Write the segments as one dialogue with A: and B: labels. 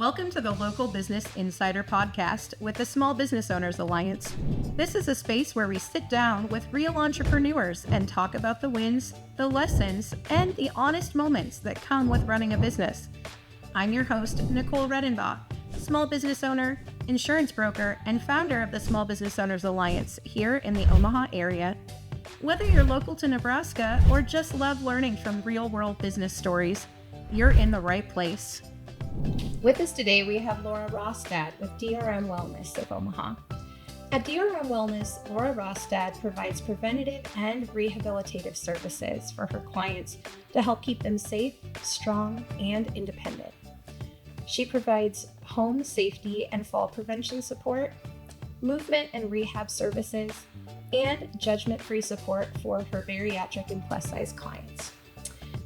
A: Welcome to the Local Business Insider Podcast with the Small Business Owners Alliance. This is a space where we sit down with real entrepreneurs and talk about the wins, the lessons, and the honest moments that come with running a business. I'm your host, Nicole Redinbaugh, small business owner, insurance broker, and founder of the Small Business Owners Alliance here in the Omaha area. Whether you're local to Nebraska or just love learning from real-world business stories, you're in the right place. With us today, we have Laura Raastad with DRM Wellness of Omaha. At DRM Wellness, Laura Raastad provides preventative and rehabilitative services for her clients to help keep them safe, strong, and independent. She provides home safety and fall prevention support, movement and rehab services, and judgment-free support for her bariatric and plus-size clients.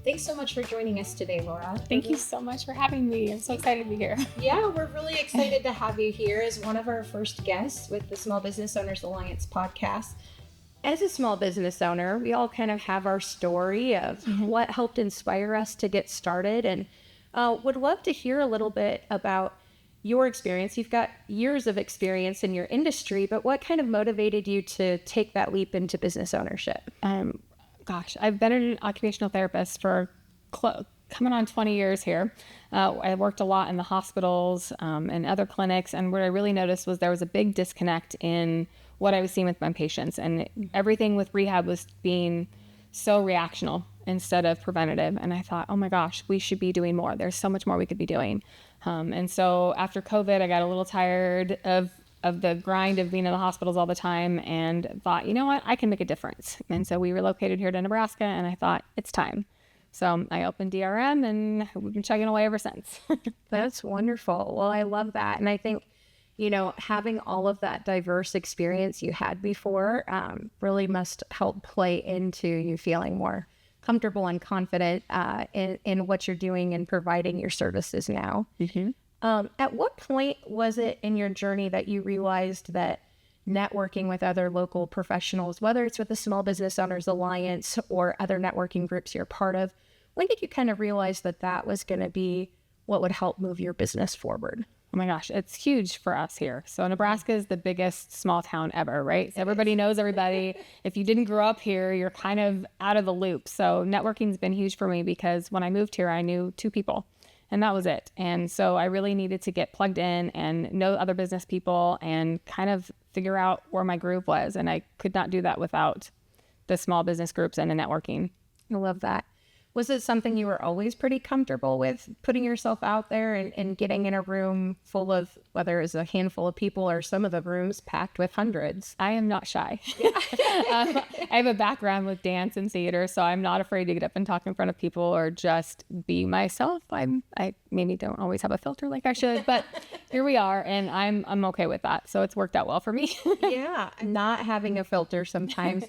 A: Thanks so much for joining us today, Laura.
B: Thank you so much for having me. I'm so excited to be here.
A: Yeah, we're really excited to have you here as one of our first guests with the Small Business Owners Alliance podcast. As a small business owner, we all kind of have our story of what helped inspire us to get started, and would love to hear a little bit about your experience. You've got years of experience in your industry, but what kind of motivated you to take that leap into business ownership?
B: I've been an occupational therapist for coming on 20 years here. I worked a lot in the hospitals and other clinics, and what I really noticed was there was a big disconnect in what I was seeing with my patients, and everything with rehab was being so reactional instead of preventative. And I thought, oh my gosh, we should be doing more. There's so much more we could be doing. And so after COVID, I got a little tired of the grind of being in the hospitals all the time and thought, you know what, I can make a difference. And so we relocated here to Nebraska, and I thought it's time. So I opened DRM, and we've been chugging away ever since.
A: That's wonderful. Well, I love that. And I think, having all of that diverse experience you had before really must help play into you feeling more comfortable and confident in what you're doing and providing your services now. Mm-hmm. At what point was it in your journey that you realized that networking with other local professionals, whether it's with the Small Business Owners Alliance or other networking groups you're part of, when did you kind of realize that that was going to be what would help move your business forward?
B: Oh my gosh, it's huge for us here. So Nebraska is the biggest small town ever, right? So everybody knows everybody. If you didn't grow up here, you're kind of out of the loop. So networking's been huge for me because when I moved here, I knew 2 people. And that was it. And so I really needed to get plugged in and know other business people and kind of figure out where my groove was. And I could not do that without the small business groups and the networking.
A: I love that. Was it something you were always pretty comfortable with, putting yourself out there and getting in a room full of, whether it's a handful of people or some of the rooms packed with hundreds?
B: I am not shy. I have a background with dance and theater, so I'm not afraid to get up and talk in front of people or just be myself. I maybe don't always have a filter like I should, but here we are, and I'm okay with that. So it's worked out well for me.
A: Yeah, not having a filter sometimes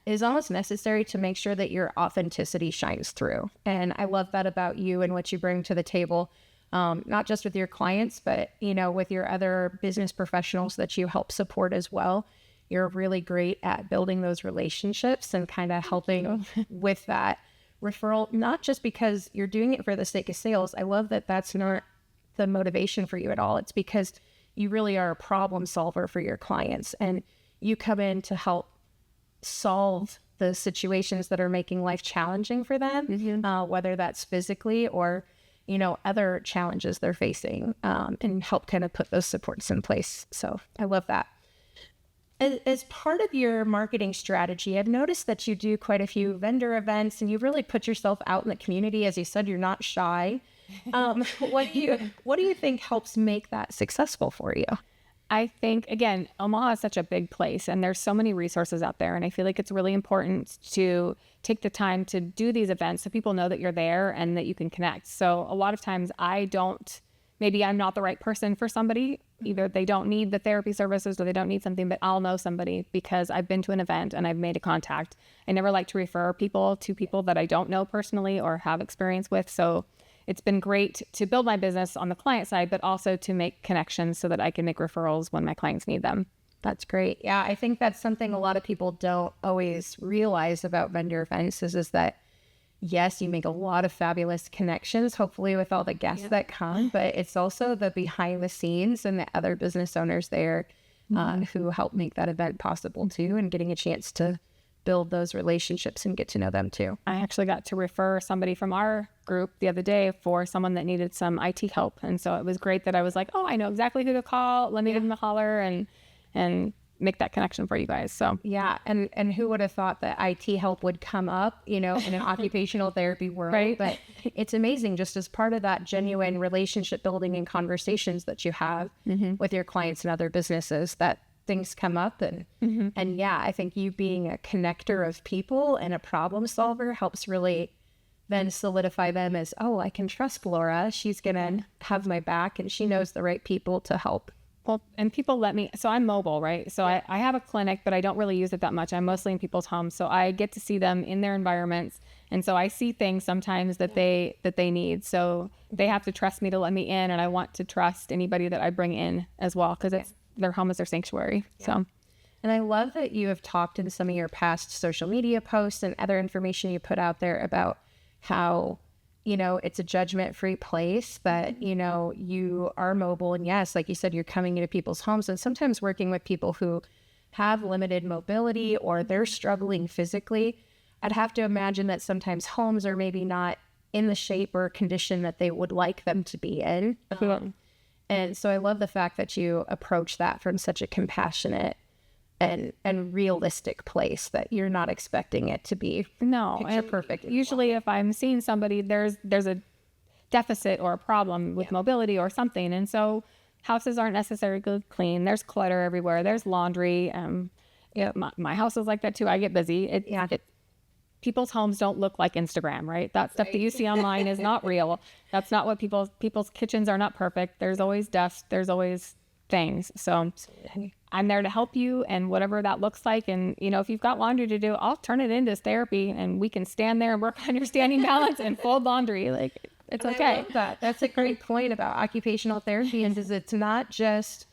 A: is almost necessary to make sure that your authenticity shines through. And I love that about you and what you bring to the table, not just with your clients, but, with your other business professionals that you help support as well. You're really great at building those relationships and kind of helping with that referral, not just because you're doing it for the sake of sales. I love that that's not the motivation for you at all. It's because you really are a problem solver for your clients, and you come in to help solve the situations that are making life challenging for them, whether that's physically or, other challenges they're facing, and help kind of put those supports in place. So I love that. As part of your marketing strategy, I've noticed that you do quite a few vendor events, and you really put yourself out in the community. As you said, you're not shy. What do you think helps make that successful for you?
B: I think, again, Omaha is such a big place, and there's so many resources out there. And I feel like it's really important to take the time to do these events so people know that you're there and that you can connect. So a lot of times maybe I'm not the right person for somebody. Either they don't need the therapy services or they don't need something, but I'll know somebody because I've been to an event and I've made a contact. I never like to refer people to people that I don't know personally or have experience with. So it's been great to build my business on the client side, but also to make connections so that I can make referrals when my clients need them.
A: That's great. Yeah, I think that's something a lot of people don't always realize about vendor events is that yes, you make a lot of fabulous connections, hopefully with all the guests that come, but it's also the behind the scenes and the other business owners there who help make that event possible too, and getting a chance to build those relationships and get to know them too.
B: I actually got to refer somebody from our group the other day for someone that needed some IT help. And so it was great that I was like, oh, I know exactly who to call. Let me give them a holler and make that connection for you guys. So
A: yeah. And who would have thought that IT help would come up, in an occupational therapy world,
B: right?
A: But it's amazing, just as part of that genuine relationship building and conversations that you have with your clients and other businesses, that things come up and yeah, I think you being a connector of people and a problem solver helps really then solidify them as, oh, I can trust Laura. She's gonna have my back and she knows the right people to help.
B: Well, and people let me, so I'm mobile, right? So I have a clinic, but I don't really use it that much. I'm mostly in people's homes. So I get to see them in their environments. And so I see things sometimes that they need. So they have to trust me to let me in. And I want to trust anybody that I bring in as well, because it's their home is their sanctuary. So,
A: and I love that you have talked in some of your past social media posts and other information you put out there about how, it's a judgment-free place, that, you are mobile. And yes, like you said, you're coming into people's homes and sometimes working with people who have limited mobility or they're struggling physically. I'd have to imagine that sometimes homes are maybe not in the shape or condition that they would like them to be in. And so I love the fact that you approach that from such a compassionate and realistic place, that you're not expecting it to be picture perfect.
B: Usually if I'm seeing somebody, there's a deficit or a problem with mobility or something. And so houses aren't necessarily clean. There's clutter everywhere. There's laundry. My house is like that too. I get busy. People's homes don't look like Instagram, right? That stuff that you see online is not real. That's not what people's kitchens are not perfect. There's always dust. There's always things. So I'm there to help you, and whatever that looks like. And, if you've got laundry to do, I'll turn it into therapy, and we can stand there and work on your standing balance and fold laundry. Like, it's okay.
A: I love that. That's a great point about occupational therapy, and it's not just,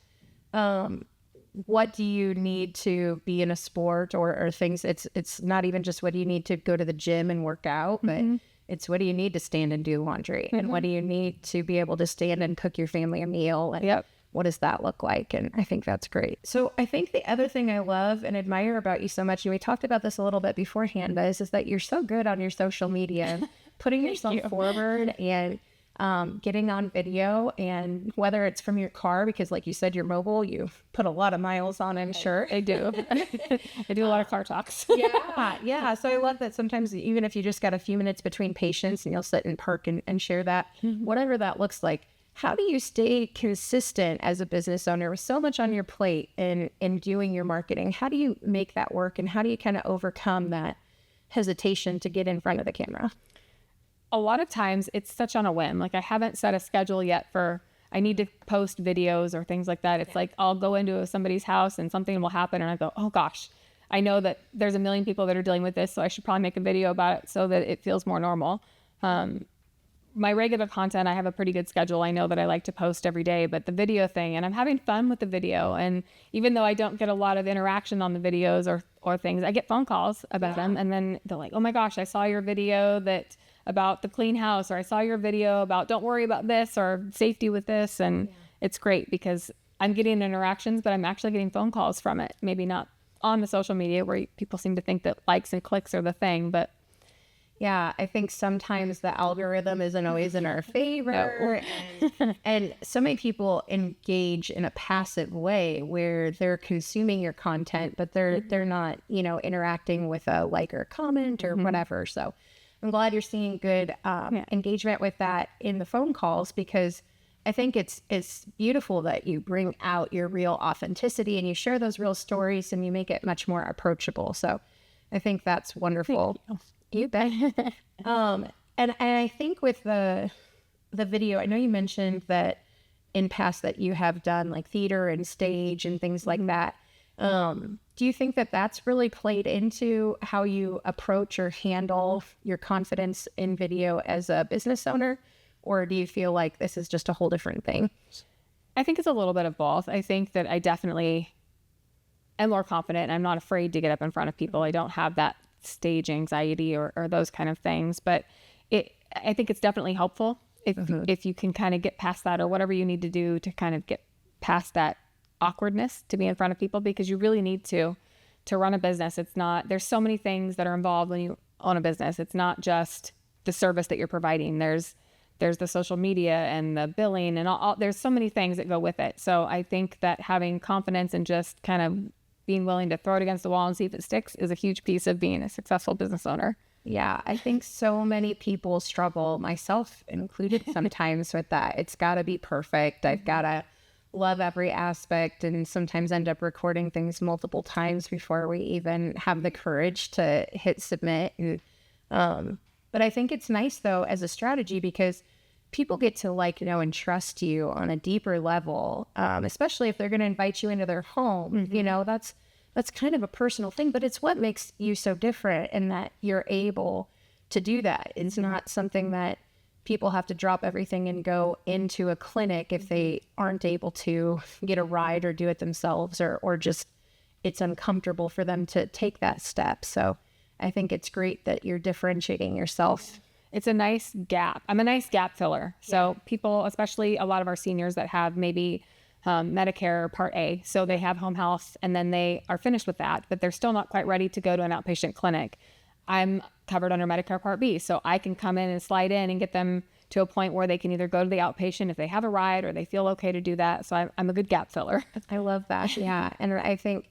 A: what do you need to be in a sport or things. It's not even just what do you need to go to the gym and work out, but it's what do you need to stand and do laundry, and what do you need to be able to stand and cook your family a meal, and what does that look like? And I think that's great. So I think the other thing I love and admire about you so much, and we talked about this a little bit beforehand, is that you're so good on your social media, putting yourself forward and getting on video, and whether it's from your car, because like you said, you're mobile, you put a lot of miles on, I'm sure.
B: I do. I do a lot of car talks.
A: Yeah. So I love that sometimes, even if you just got a few minutes between patients and you'll sit and perk and share that, whatever that looks like. How do you stay consistent as a business owner with so much on your plate and doing your marketing? How do you make that work, and how do you kind of overcome that hesitation to get in front of the camera?
B: A lot of times it's such on a whim. Like, I haven't set a schedule yet for, I need to post videos or things like that. It's like, I'll go into somebody's house and something will happen and I go, oh gosh, I know that there's a million people that are dealing with this, so I should probably make a video about it so that it feels more normal. My regular content, I have a pretty good schedule. I know that I like to post every day, but the video thing, and I'm having fun with the video. And even though I don't get a lot of interaction on the videos or things, I get phone calls about them. And then they're like, oh my gosh, I saw your video about the clean house, or I saw your video about don't worry about this, or safety with this. And it's great because I'm getting interactions, but I'm actually getting phone calls from it. Maybe not on the social media where people seem to think that likes and clicks are the thing, but
A: yeah, I think sometimes the algorithm isn't always in our favor. And so many people engage in a passive way where they're consuming your content, but they're not, interacting with a like or comment or whatever. So I'm glad you're seeing good engagement with that in the phone calls, because I think it's beautiful that you bring out your real authenticity and you share those real stories and you make it much more approachable. So I think that's wonderful. You bet. And I think with the video, I know you mentioned that in past that you have done like theater and stage and things like that. Do you think that that's really played into how you approach or handle your confidence in video as a business owner? Or do you feel like this is just a whole different thing?
B: I think it's a little bit of both. I think that I definitely am more confident. I'm not afraid to get up in front of people. I don't have that stage anxiety or those kind of things. But I think it's definitely helpful if you can kind of get past that, or whatever you need to do to kind of get past that awkwardness to be in front of people, because you really need to run a business. There's so many things that are involved when you own a business. It's not just the service that you're providing. There's the social media and the billing and all there's so many things that go with it. So I think that having confidence and just kind of being willing to throw it against the wall and see if it sticks is a huge piece of being a successful business owner.
A: Yeah, I think so many people struggle, myself included, sometimes with that. It's got to be perfect. I've got to love every aspect, and sometimes end up recording things multiple times before we even have the courage to hit submit. And, but I think it's nice, though, as a strategy, because people get to know and trust you on a deeper level, especially if they're going to invite you into their home. That's kind of a personal thing, but it's what makes you so different, and that you're able to do that. It's not something that people have to drop everything and go into a clinic if they aren't able to get a ride or do it themselves, or just it's uncomfortable for them to take that step. So I think it's great that you're differentiating yourself.
B: It's a nice gap. I'm a nice gap filler. So people, especially a lot of our seniors that have maybe Medicare Part A, so they have home health and then they are finished with that, but they're still not quite ready to go to an outpatient clinic. I'm covered under Medicare Part B, so I can come in and slide in and get them to a point where they can either go to the outpatient if they have a ride, or they feel okay to do that. So I'm a good gap filler.
A: I love that. Yeah. And I think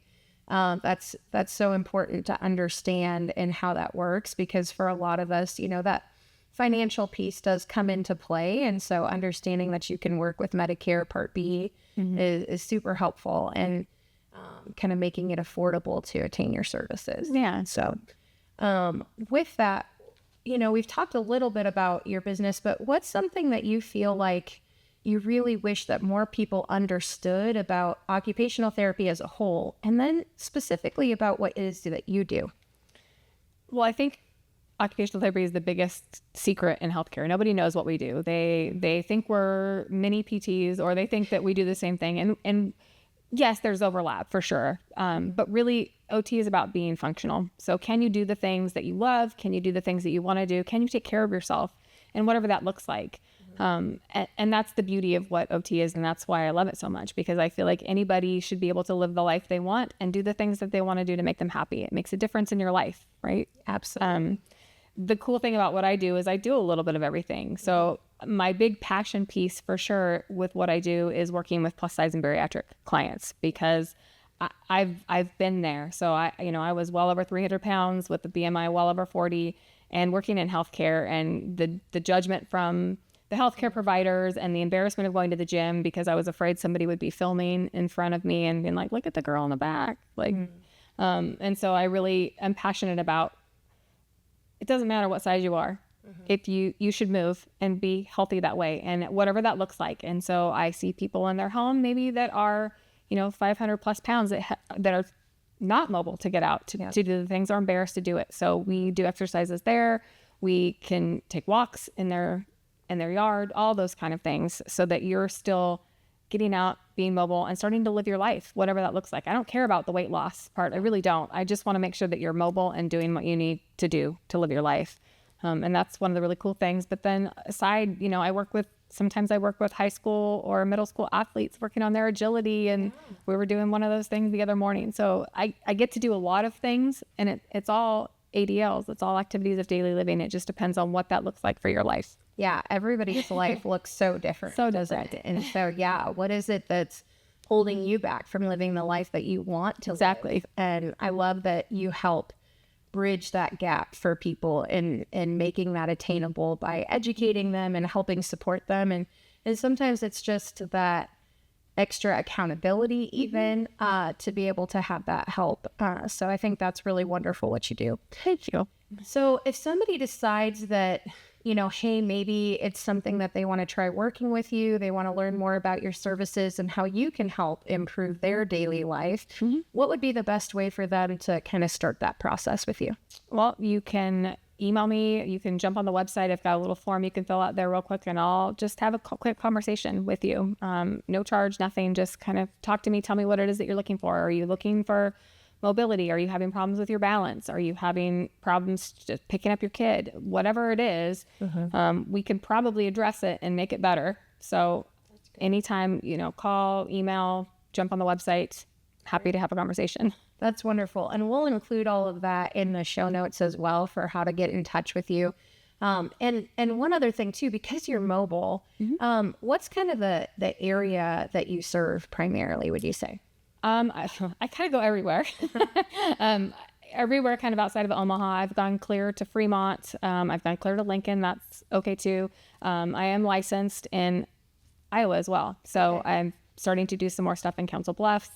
A: that's so important to understand and how that works, because for a lot of us, that financial piece does come into play. And so understanding that you can work with Medicare Part B is super helpful, and kind of making it affordable to attain your services.
B: Yeah.
A: So with that, we've talked a little bit about your business, but what's something that you feel like you really wish that more people understood about occupational therapy as a whole, and then specifically about what it is that you do?
B: Well, I think occupational therapy is the biggest secret in healthcare. Nobody knows what we do. They think we're mini PTs, or they think that we do the same thing. And yes, there's overlap for sure. But really, OT is about being functional. So can you do the things that you love? Can you do the things that you want to do? Can you take care of yourself? And whatever that looks like. And that's the beauty of what OT is. And that's why I love it so much, because I feel like anybody should be able to live the life they want and do the things that they want to do to make them happy. It makes a difference in your life, right?
A: Absolutely.
B: The cool thing about what I do is I do a little bit of everything. So my big passion piece for sure with what I do is working with plus size and bariatric clients, because I've been there. So I was well over 300 pounds with the BMI well over 40, and working in healthcare, and the judgment from the healthcare providers and the embarrassment of going to the gym because I was afraid somebody would be filming in front of me and being like, look at the girl in the back. And so I really am passionate about, it doesn't matter what size you are. If you should move and be healthy that way, and whatever that looks like. And so I see people in their home maybe that are, 500 plus pounds that are not mobile to get out to do the things, or embarrassed to do it. So we do exercises there. We can take walks in their yard, all those kind of things, so that you're still getting out, being mobile, and starting to live your life, whatever that looks like. I don't care about the weight loss part. I really don't. I just want to make sure that you're mobile and doing what you need to do to live your life. And that's one of the really cool things. But then aside, sometimes I work with high school or middle school athletes working on their agility. And we were doing one of those things the other morning. So I get to do a lot of things, and it's all ADLs. It's all activities of daily living. It just depends on what that looks like for your life.
A: Yeah, everybody's life looks so different.
B: So different.
A: And so, what is it that's holding you back from living the life that you want to live? And I love that you help bridge that gap for people and making that attainable by educating them and helping support them. And sometimes it's just that extra accountability even to be able to have that help. So I think that's really wonderful what you do.
B: Thank you.
A: So if somebody decides that, hey, maybe it's something that they want to try working with you, they want to learn more about your services and how you can help improve their daily life, what would be the best way for them to kind of start that process with you?
B: Well, you can email me. You can jump on the website. I've got a little form you can fill out there real quick, and I'll just have a quick conversation with you. No charge, nothing. Just kind of talk to me. Tell me what it is that you're looking for. Are you looking for mobility? Are you having problems with your balance? Are you having problems just picking up your kid? Whatever it is, we can probably address it and make it better. So anytime, call, email, jump on the website, happy to have a conversation.
A: That's wonderful. And we'll include all of that in the show notes as well for how to get in touch with you. And one other thing too, because you're mobile, what's kind of the area that you serve primarily, would you say?
B: I kind of go everywhere. Everywhere kind of outside of Omaha. I've gone clear to Fremont. I've gone clear to Lincoln. That's okay too. I am licensed in Iowa as well. So I'm starting to do some more stuff in Council Bluffs.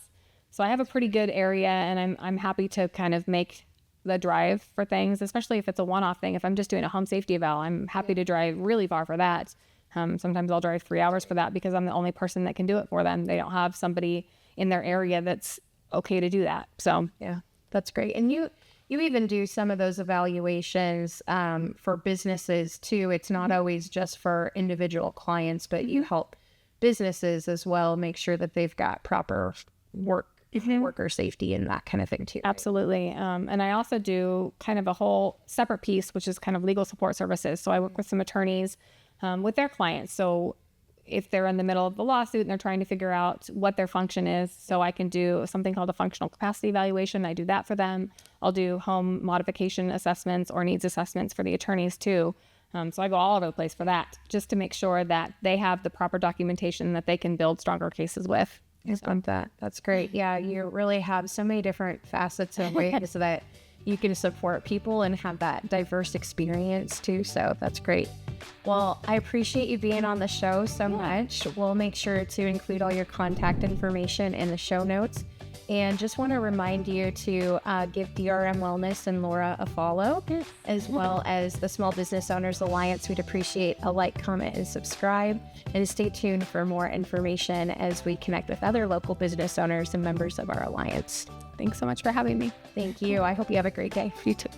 B: So I have a pretty good area, and I'm happy to kind of make the drive for things, especially if it's a one-off thing. If I'm just doing a home safety eval, I'm happy to drive really far for that. Sometimes I'll drive 3 hours for that because I'm the only person that can do it for them. They don't have somebody in their area that's okay to do that. So
A: yeah, that's great. And you even do some of those evaluations for businesses too. It's not always just for individual clients, but you help businesses as well make sure that they've got proper worker safety and that kind of thing too. Right?
B: Absolutely. And I also do kind of a whole separate piece, which is kind of legal support services. So I work with some attorneys with their clients. So if they're in the middle of the lawsuit and they're trying to figure out what their function is, so I can do something called a functional capacity evaluation. I do that for them. I'll do home modification assessments or needs assessments for the attorneys too. So I go all over the place for that, just to make sure that they have the proper documentation that they can build stronger cases with.
A: I love that. That's great. Yeah, you really have so many different facets and ways that you can support people and have that diverse experience too. So that's great. Well, I appreciate you being on the show so much. We'll make sure to include all your contact information in the show notes. And just want to remind you to give DRM Wellness and Laura a follow, as well as the Small Business Owners Alliance. We'd appreciate a like, comment, and subscribe. And stay tuned for more information as we connect with other local business owners and members of our alliance.
B: Thanks so much for having me.
A: Thank you. I hope you have a great day.
B: You too.